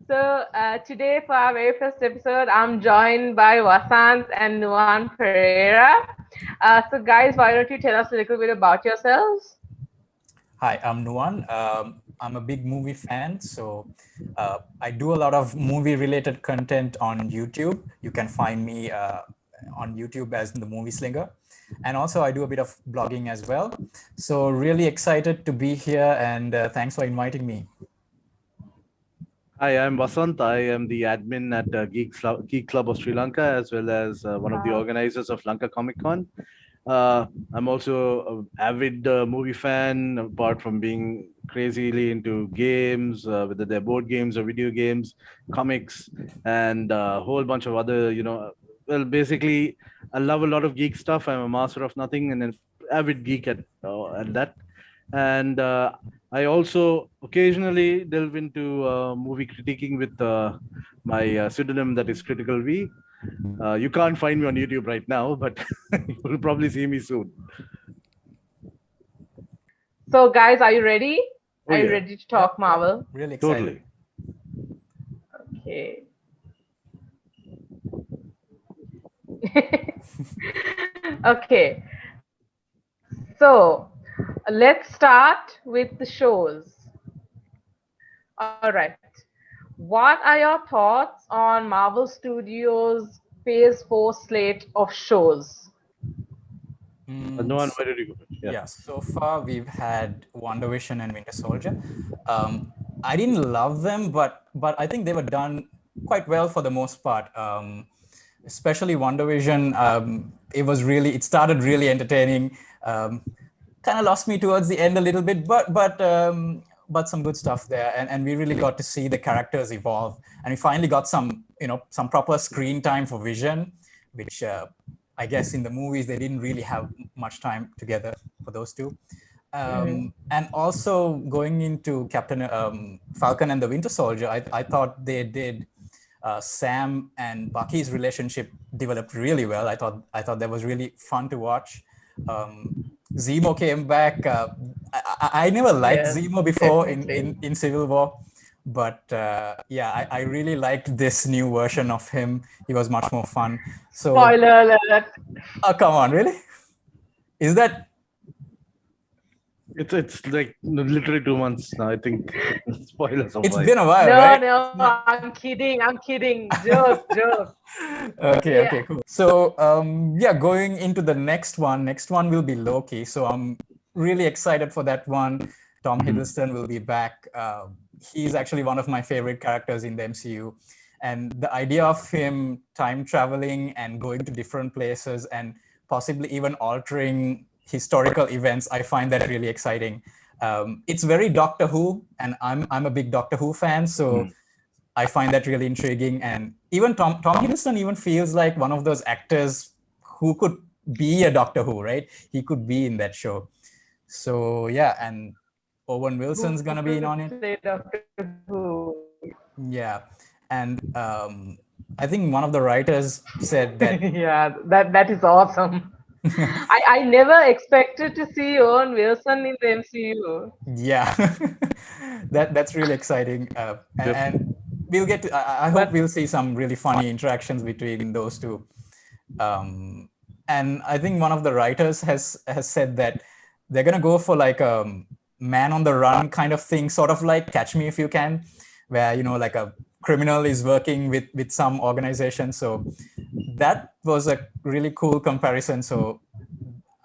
Today for our very first episode, I'm joined by Vasanth and Nuwan Perera. Guys, why don't you tell us a little bit about yourselves? Hi, I'm Nuwan. I'm a big movie fan, so I do a lot of movie-related content on YouTube. You can find me on YouTube as the Movie Slinger, and also I do a bit of blogging as well. So really excited to be here, and thanks for inviting me. Hi, I'm Vasanth. I am the admin at Geek Club of Sri Lanka, as well as one of the organizers of Lanka Comic Con. I'm also an avid movie fan, apart from being crazily into games, whether they're board games or video games, comics, and a whole bunch of other, well, basically, I love a lot of geek stuff. I'm a master of nothing and an avid geek at that. And I also occasionally delve into movie critiquing with my pseudonym that is Critical V. You can't find me on YouTube right now, but you'll probably see me soon. So, guys, are you ready? Oh, are you yeah. ready to talk Marvel? Really excited. Totally. Okay. Okay. So, let's start with the shows. All right. What are your thoughts on Marvel Studios' Phase 4 slate of shows? Nuwan, where did you go? Yeah, so far we've had WandaVision and Winter Soldier. I didn't love them, but I think they were done quite well for the most part. Especially WandaVision, it started really entertaining. Kind of lost me towards the end a little bit, but some good stuff there, and we really got to see the characters evolve, and we finally got some proper screen time for Vision, which I guess in the movies they didn't really have much time together for those two. And also going into Falcon and the Winter Soldier, I thought they did Sam and Bucky's relationship developed really well. I thought that was really fun to watch. Zemo came back. I never liked Zemo before in Civil War, but I really liked this new version of him. He was much more fun. So, spoiler alert! Oh, come on, really? Is that? It's like literally 2 months now. I think spoilers. It's been a while, right? No, I'm kidding. Joke. Okay, cool. So going into the next one. Next one will be Loki. So I'm really excited for that one. Tom Hiddleston will be back. He's actually one of my favorite characters in the MCU. And the idea of him time traveling and going to different places and possibly even altering historical events, I find that really exciting. It's very Doctor Who, and I'm a big Doctor Who fan, so I find that really intriguing. And even Tom Hiddleston even feels like one of those actors who could be a Doctor Who, right? He could be in that show. So yeah, and Owen Wilson's gonna be in on it. Doctor Who. Yeah, and I think one of the writers said that. Yeah, that is awesome. I never expected to see Owen Wilson in the MCU. Yeah, that's really exciting, and we'll get to. I hope we'll see some really funny interactions between those two. And I think one of the writers has said that they're gonna go for like a man on the run kind of thing, sort of like Catch Me If You Can, where like a criminal is working with some organization. So that was a really cool comparison. So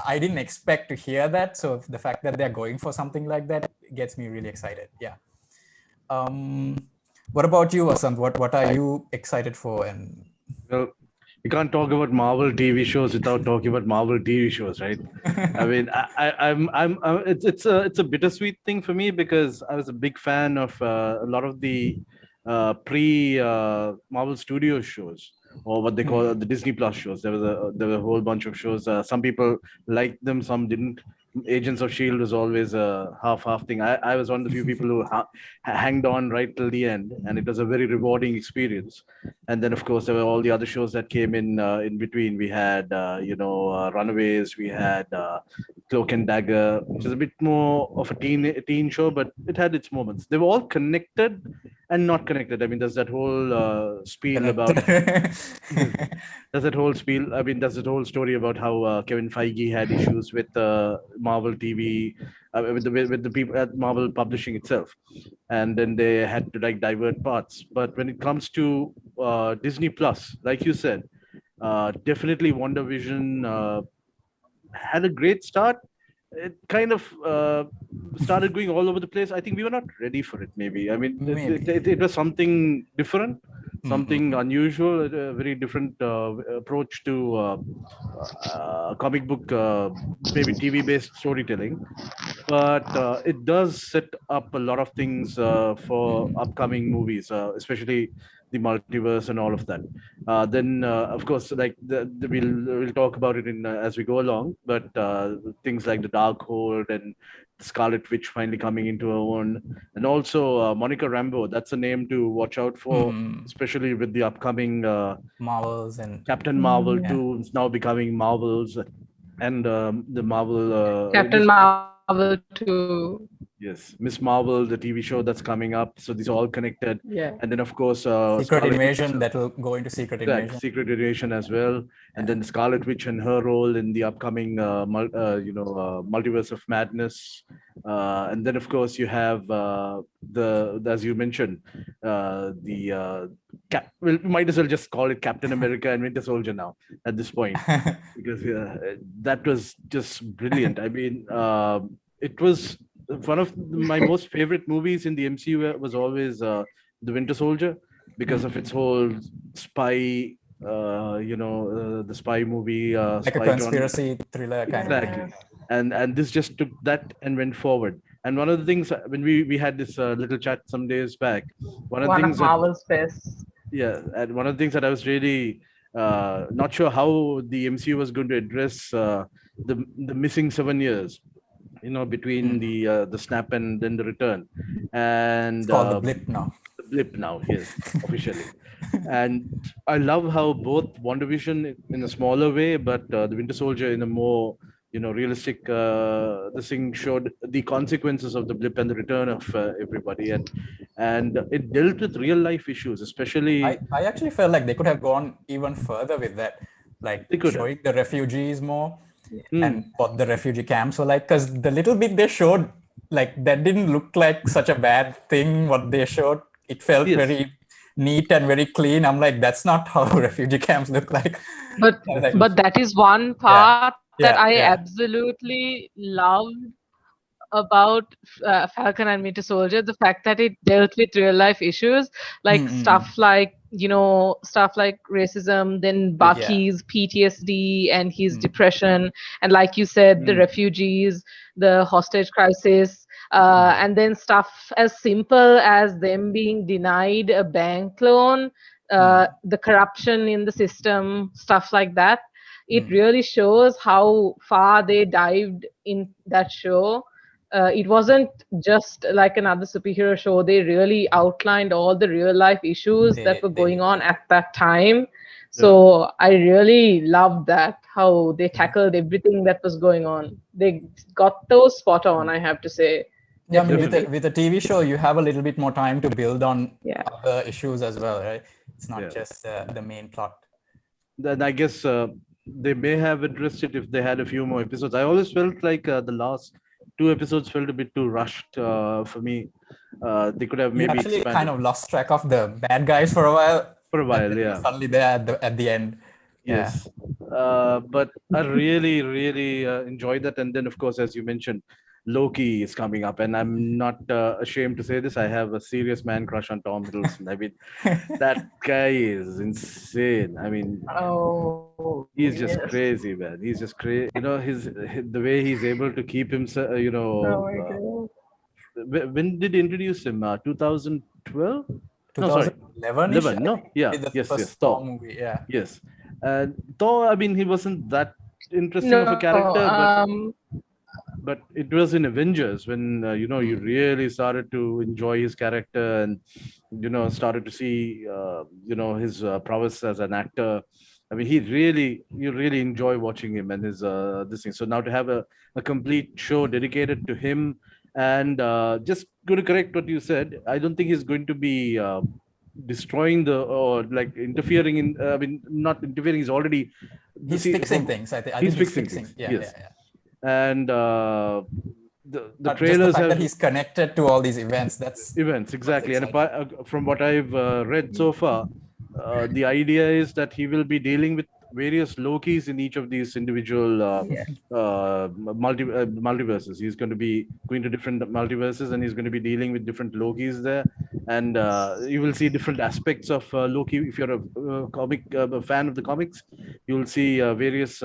I didn't expect to hear that. So the fact that they're going for something like that gets me really excited. Yeah. What about you, Vasanth? What are you excited for? And well, you can't talk about Marvel TV shows without talking about Marvel TV shows, right? I mean, it's a bittersweet thing for me because I was a big fan of a lot of the pre Marvel Studios shows, or what they call the Disney Plus shows. There were a whole bunch of shows. Some people liked them, some didn't. Agents of Shield was always a half thing. I was one of the few people who hanged on right till the end, and it was a very rewarding experience. And then, of course, there were all the other shows that came in between. We had Runaways, we had Cloak and Dagger, which is a bit more of a teen show, but it had its moments. They were all connected and not connected. I mean, there's that whole spiel about Connected. there's that whole spiel. I mean, there's that whole story about how Kevin Feige had issues with Marvel TV, with the people at Marvel Publishing itself, and then they had to like divert parts. But when it comes to Disney Plus, like you said, definitely WandaVision had a great start. It kind of started going all over the place. I think we were not ready for it. Maybe I mean Maybe. it was something different, something Mm-mm. unusual, a very different approach to comic book, maybe TV based storytelling. But it does set up a lot of things for upcoming movies, especially the multiverse and all of that. Then, of course, like we'll talk about it in as we go along. But things like the Dark Hold and Scarlet Witch finally coming into her own, and also Monica Rambeau. That's a name to watch out for, Mm. especially with the upcoming Marvels and Captain Marvel yeah. 2. It's now becoming Marvels, and the Marvel Captain Marvel too. Yes, Miss Marvel, the TV show that's coming up. So these are all connected. Yeah. And then, of course, Secret Scarlet Witch, Invasion that will go into Secret Invasion. Secret Invasion as well. And then Scarlet Witch and her role in the upcoming, Multiverse of Madness. And then, of course, you have as you mentioned, we might as well just call it Captain America and Winter Soldier now at this point, because that was just brilliant. I mean, it was one of my most favorite movies in the MCU was always the Winter Soldier, because of its whole spy, the spy movie, Like a spy genre. conspiracy thriller kind of Exactly. thing. And this just took that and went forward. And one of the things when we had this little chat some days back, one of the One things of that Marvel's best. yeah, and one of the things that I was really not sure how the MCU was going to address the missing 7 years, between the snap and then the return, and It's called the blip now. the blip now, yes, officially. And I love how both WandaVision in a smaller way, but the Winter Soldier in a more realistic. This thing showed the consequences of the blip and the return of everybody, and it dealt with real life issues, especially. I actually felt like they could have gone even further with that, like They could have. showing the refugees more and what the refugee camps were like. Because the little bit they showed, like that didn't look like such a bad thing. What they showed, it felt Yes. very neat and very clean. I'm like, that's not how refugee camps look like. But Like, but that is one part that Yeah, I yeah. absolutely loved about Falcon and Winter Soldier, the fact that it dealt with real life issues like stuff like racism, then Bucky's PTSD and his depression, and like you said, the refugees, the hostage crisis, and then stuff as simple as them being denied a bank loan, the corruption in the system, stuff like that. It really shows how far they dived in that show. It wasn't just like another superhero show. They really outlined all the real life issues that were going on at that time. So I really loved that, how they tackled everything that was going on. They got those spot on, I have to say. Yeah, I mean, with a TV show, you have a little bit more time to build on Yeah. other issues as well, right? It's not just the main plot. Then I guess they may have addressed it if they had a few more episodes. I always felt like the last 2 episodes felt a bit too rushed for me. They could have You maybe actually expanded kind of lost track of the bad guys for a while. for a while. And then Yeah. suddenly they're at the end. Yes. But I really, really enjoyed that. And then, of course, as you mentioned, Loki is coming up, and I'm not ashamed to say this. I have a serious man crush on Tom Hiddleston. I mean, that guy is insane. I mean, he's just crazy, man. He's just crazy. The way he's able to keep himself. When did he introduce him? 2012? No, sorry, 2011. No, yeah, The yes, first yes, Thor Thor. movie. Yeah. Yes, and Thor. I mean, he wasn't that interesting of a character, but it was in Avengers when you really started to enjoy his character and started to see his prowess as an actor. I mean, you really enjoy watching him and his this thing. So now to have a complete show dedicated to him And just going to correct what you said, I don't think he's going to be destroying the or like interfering in. I mean, not interfering. He's already He's see fixing from things. I he's think he's fixing fixing. things. Yeah, yeah, Yes, yeah. and the But just the trailers fact that have he's connected to all these events, that's events what's exactly. And exciting. from what I've read so far, the idea is that he will be dealing with various Lokis in each of these individual Yeah. multiverses. He's going to be going to different multiverses, and he's going to be dealing with different Lokis there. And you will see different aspects of Loki. If you're a fan of the comics, you will see various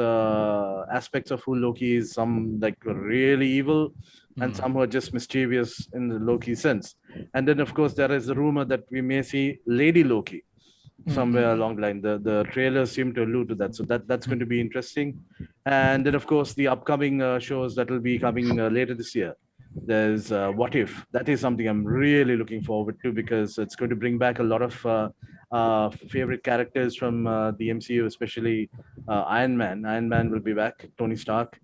aspects of who Loki is. Some like really evil, and some who are just mischievous in the Loki sense. And then, of course, there is a rumor that we may see Lady Loki somewhere along the line. The trailers seem to allude to that, so that's going to be interesting. And then, of course, the upcoming shows that will be coming later this year. There's What If. That is something I'm really looking forward to because it's going to bring back a lot of favorite characters from the MCU, especially Iron Man. Iron Man will be back. Tony Stark.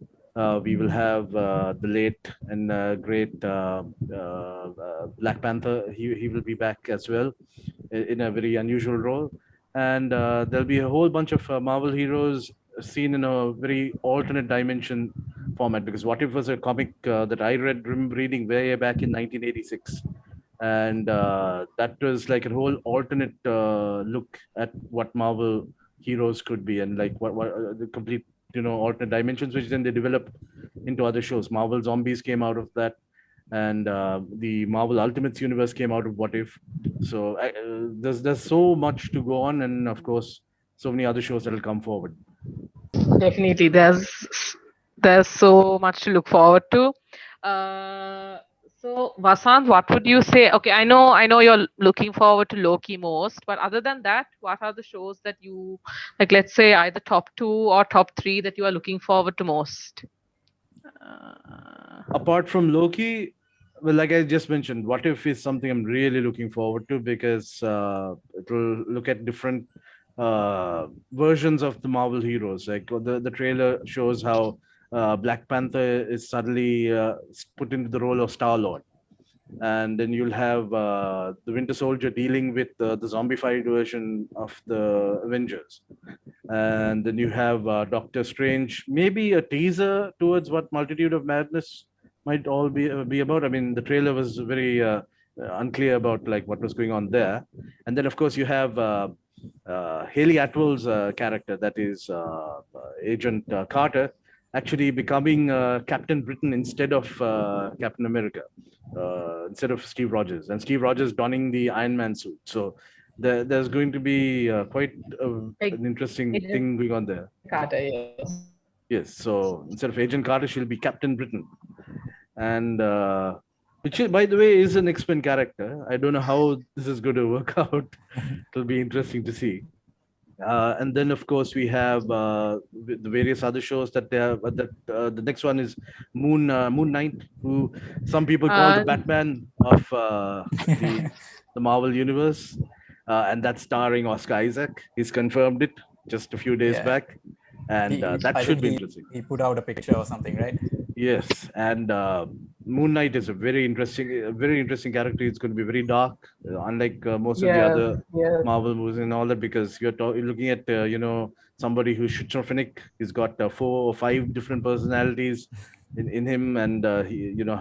We will have the late and great Black Panther. He will be back as well in a very unusual role. And there'll be a whole bunch of Marvel heroes seen in a very alternate dimension format because What If was a comic that I remember reading way back in 1986. And that was like a whole alternate look at what Marvel heroes could be and like what the complete alternate dimensions which then they developed into other shows. Marvel Zombies came out of that, and the Marvel Ultimates universe came out of What If. So there's so much to go on, and of course, so many other shows that will come forward. Definitely, there's so much to look forward to. Uh, so Vasant, what would you say? Okay, I know you're looking forward to Loki most, but other than that, what are the shows that you like? Let's say either top two or top three that you are looking forward to most. Apart from Loki, well, like I just mentioned, What If is something I'm really looking forward to because it will look at different versions of the Marvel heroes. Like the trailer shows how Black Panther is suddenly put into the role of Star Lord, and then you'll have the Winter Soldier dealing with the zombified version of the Avengers, and then you have Doctor Strange, maybe a teaser towards what Multitude of Madness might all be about. I mean, the trailer was very unclear about like what was going on there, and then of course you have Haley Atwell's character, that is Agent Carter, actually becoming Captain Britain instead of Captain America, instead of Steve Rogers, and Steve Rogers donning the Iron Man suit. So there's going to be quite Like an interesting Agent thing going on there. Carter, yes. Yes, so instead of Agent Carter, she'll be Captain Britain, and which, by the way, is an X-Men character. I don't know how this is going to work out. It'll be interesting to see. And then, of course, we have the various other shows that they have. That the next one is Moon Knight, who some people call the Uh, Batman of the Marvel universe, and that's starring Oscar Isaac. He's confirmed it just a few days Yeah. back, and that I should think be interesting. he put out a picture or something, right? Yes, and Moon Knight is a very interesting character. It's going to be very dark, unlike most of the yes, other yes. Marvel movies and all that, because you're looking at somebody who's schizophrenic. He's got 4 or 5 different personalities in him, and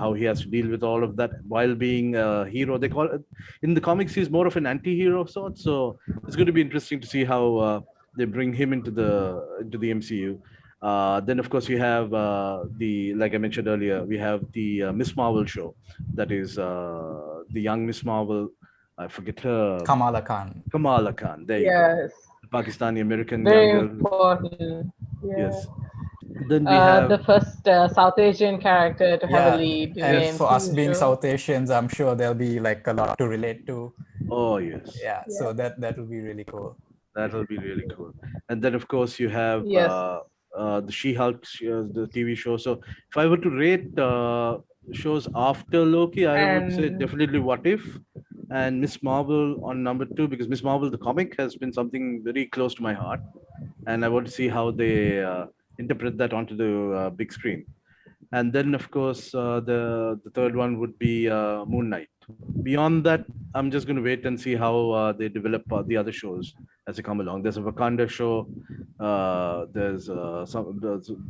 how he has to deal with all of that while being a hero. They call it in the comics he's more of an anti-hero of sorts. So it's going to be interesting to see how they bring him into the MCU. Then, of course, we have like I mentioned earlier, we have the Miss Marvel show. That is the young Miss Marvel. I forget her. Kamala Khan. Kamala Khan. There you go. Yes. The Pakistani American young Very girl. important. Yeah. Yes. Then we have. The first South Asian character to have a Yeah, lead in and an for us MCU being show. South Asians, I'm sure there'll be like a lot to relate to. Oh yes. Yeah, so that will be really cool. That'll be really cool. And then, of course, you have Yes. the She-Hulk, the TV show. So, if I were to rate shows after Loki, I would say And definitely What If and Miss Marvel on number 2, because Miss Marvel, the comic, has been something very close to my heart, and I want to see how they interpret that onto the big screen. And then, of course, the third one would be Moon Knight. Beyond that, I'm just going to wait and see how they develop the other shows as they come along. There's a Wakanda show. There's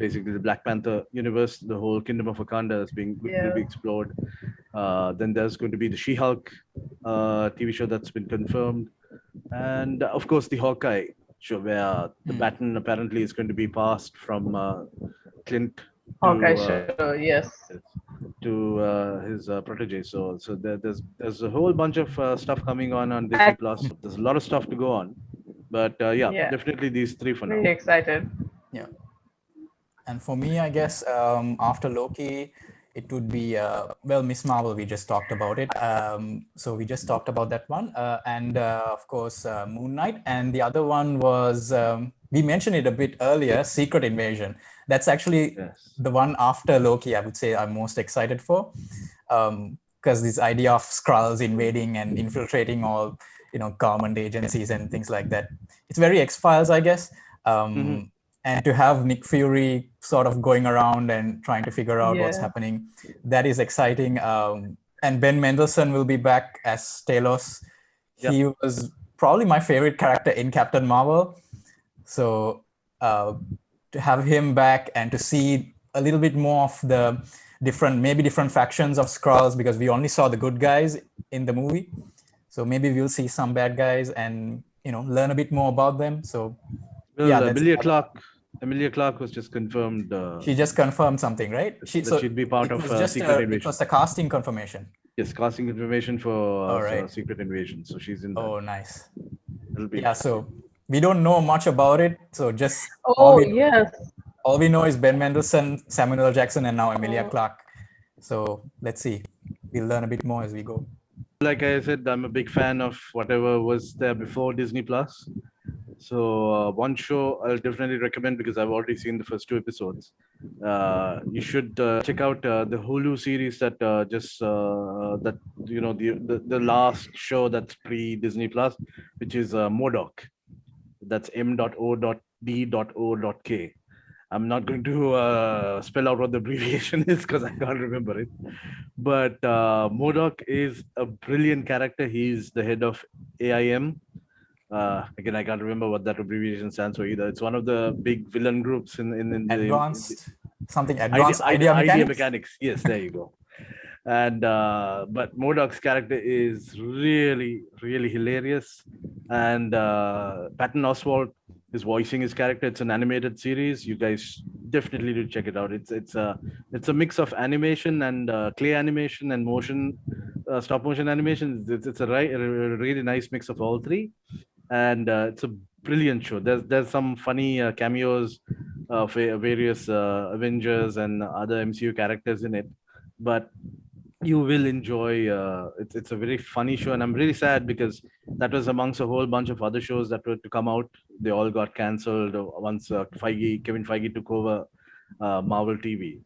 basically the Black Panther universe. The whole Kingdom of Wakanda is being will be explored. Then there's going to be the She-Hulk TV show that's been confirmed, and of course the Hawkeye show, where the baton apparently is going to be passed from Clint Okay, to sure. Yes. his protege. So there's a whole bunch of stuff coming on Disney Plus. There's a lot of stuff to go on, but yeah, definitely these three for now. Very excited. Yeah. And for me, I guess after Loki, it would be well, Miss Marvel. We just talked about it. So we just talked about that one, and of course Moon Knight. And the other one was we mentioned it a bit earlier, Secret Invasion. That's actually the one after Loki, I would say I'm most excited for, because this idea of Skrulls invading and infiltrating all, government agencies and things like that. It's very X-Files, I guess. And to have Nick Fury sort of going around and trying to figure out what's happening, that is exciting. And Ben Mendelsohn will be back as Talos. Yep. He was probably my favorite character in Captain Marvel. So to have him back and to see a little bit more of the different factions of Skrulls, because we only saw the good guys in the movie. So maybe we'll see some bad guys and, learn a bit more about them. So Emilia Clarke was just confirmed. She just confirmed something, right? She'd be part of Secret Invasion. It was the casting confirmation. Yes, casting confirmation for Secret Invasion. So she's in there. Oh, nice. So we don't know much about it. So just all we know is Ben Mendelsohn, Samuel L. Jackson, and now Emilia Clarke. So let's see. We'll learn a bit more as we go. Like I said, I'm a big fan of whatever was there before Disney Plus. So one show I'll definitely recommend, because I've already seen the first 2 episodes. You should check out the Hulu series that the last show that's pre-Disney Plus, which is MODOK. That's M.O.D.O.K. I'm not going to spell out what the abbreviation is because I can't remember it. But MODOK is a brilliant character. He's the head of AIM. Again, I can't remember what that abbreviation stands for either. It's one of the big villain groups in advanced idea mechanics. Yes, there you go. And but MODOK's character is really, really hilarious. And Patton Oswalt is voicing his character. It's an animated series. You guys definitely do check it out. It's a mix of animation and clay animation and stop motion animation. It's a really nice mix of all three. And it's a brilliant show. There's some funny cameos of various Avengers and other MCU characters in it, but you will enjoy. It's a very funny show, and I'm really sad because that was amongst a whole bunch of other shows that were to come out. They all got cancelled once Kevin Feige took over Marvel TV,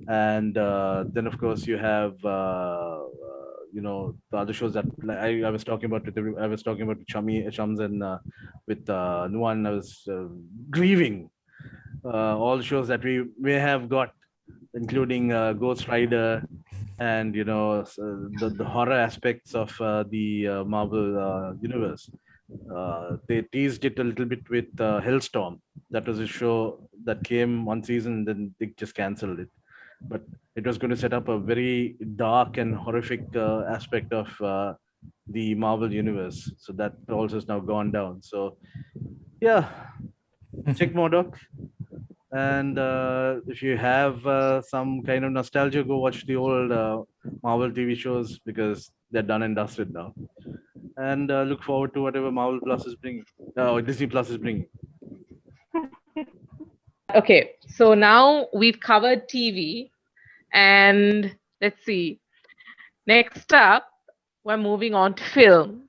and then of course you have the other shows that I was talking about. I was talking about Shams and with Nuwan. I was grieving all the shows that we may have got, including Ghost Rider and the horror aspects of the Marvel universe. They teased it a little bit with Hellstorm. That was a show that came one season, then they just cancelled it. But it was going to set up a very dark and horrific aspect of the Marvel universe. So that also has now gone down. So yeah, check MODOK. And if you have some kind of nostalgia, go watch the old Marvel TV shows, because they're done and dusted now. And look forward to whatever Marvel Plus is bringing, or Disney Plus is bringing. Okay, so now we've covered TV, and let's see. Next up, we're moving on to film.